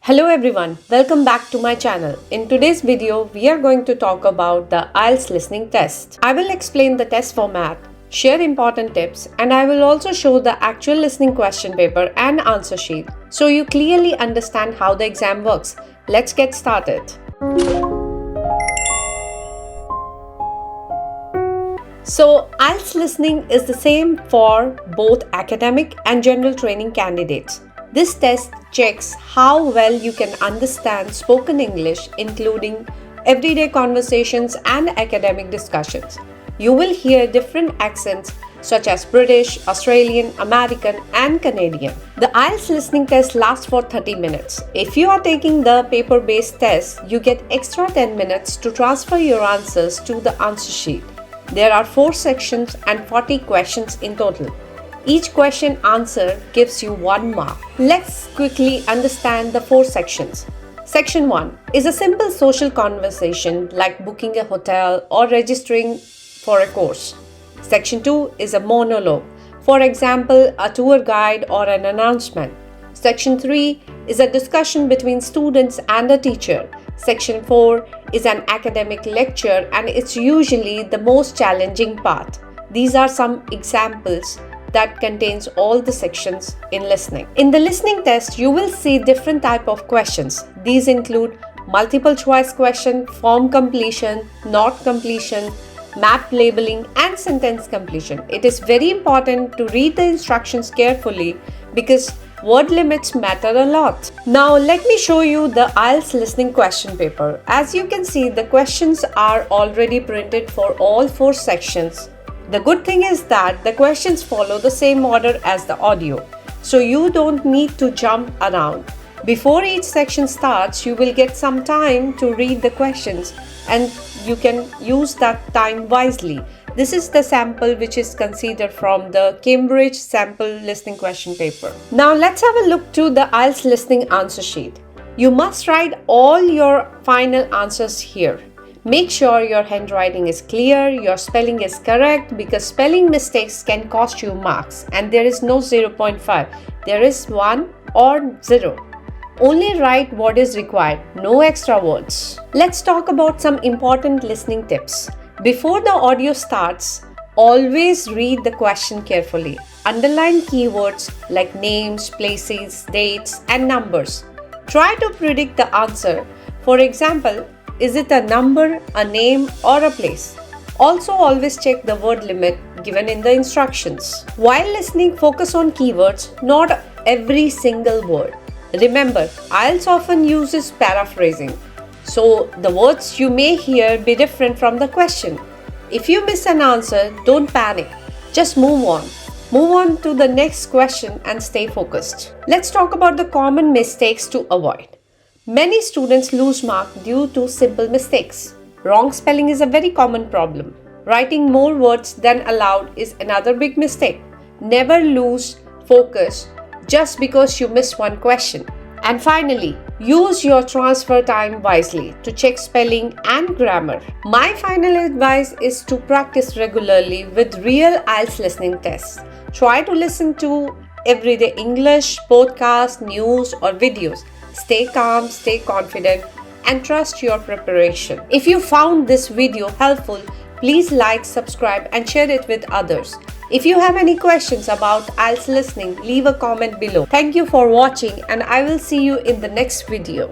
Hello everyone, welcome back to my channel. In today's video, we are going to talk about the IELTS listening test. I will explain the test format, share important tips, and I will also show the actual listening question paper and answer sheet so you clearly understand how the exam works. Let's get started. So, IELTS listening is the same for both academic and general training candidates. This test checks how well you can understand spoken English, including everyday conversations and academic discussions. You will hear different accents such as British, Australian, American, and Canadian. The IELTS listening test lasts for 30 minutes. If you are taking the paper-based test, you get extra 10 minutes to transfer your answers to the answer sheet. There are 4 sections and 40 questions in total. Each question answer gives you 1 mark. Let's quickly understand the 4 sections. Section 1 is a simple social conversation like booking a hotel or registering for a course. Section 2 is a monologue, for example, a tour guide or an announcement. Section 3 is a discussion between students and a teacher. Section 4 is an academic lecture and it's usually the most challenging part. These are some examples that contains all the sections in listening. In the listening test, you will see different type of questions. These include multiple choice question, form completion, not completion, map labeling, and sentence completion. It is very important to read the instructions carefully because word limits matter a lot. Now let me show you the IELTS listening question paper. As you can see, the questions are already printed for all 4 sections. The good thing is that the questions follow the same order as the audio, so you don't need to jump around. Before each section starts, you will get some time to read the questions and you can use that time wisely. This is the sample which is considered from the Cambridge sample listening question paper. Now let's have a look to the IELTS listening answer sheet. You must write all your final answers here. Make sure your handwriting is clear, your spelling is correct because spelling mistakes can cost you marks and there is no 0.5. There is 1 or 0. Only write what is required, no extra words. Let's talk about some important listening tips. Before the audio starts, always read the question carefully. Underline keywords like names, places, dates, and numbers. Try to predict the answer. For example, is it a number, a name, or a place? Also, always check the word limit given in the instructions. While listening, focus on keywords, not every single word. Remember, IELTS often uses paraphrasing, so the words you may hear be different from the question. If you miss an answer, don't panic. Just move on. Move on to the next question and stay focused. Let's talk about the common mistakes to avoid. Many students lose marks due to simple mistakes. Wrong spelling is a very common problem. Writing more words than allowed is another big mistake. Never lose focus just because you missed one question. And finally, use your transfer time wisely to check spelling and grammar. My final advice is to practice regularly with real IELTS listening tests. Try to listen to everyday English, podcasts, news, or videos. Stay calm, stay confident, and trust your preparation. If you found this video helpful, please like, subscribe, and share it with others. If you have any questions about IELTS listening, leave a comment below. Thank you for watching, and I will see you in the next video.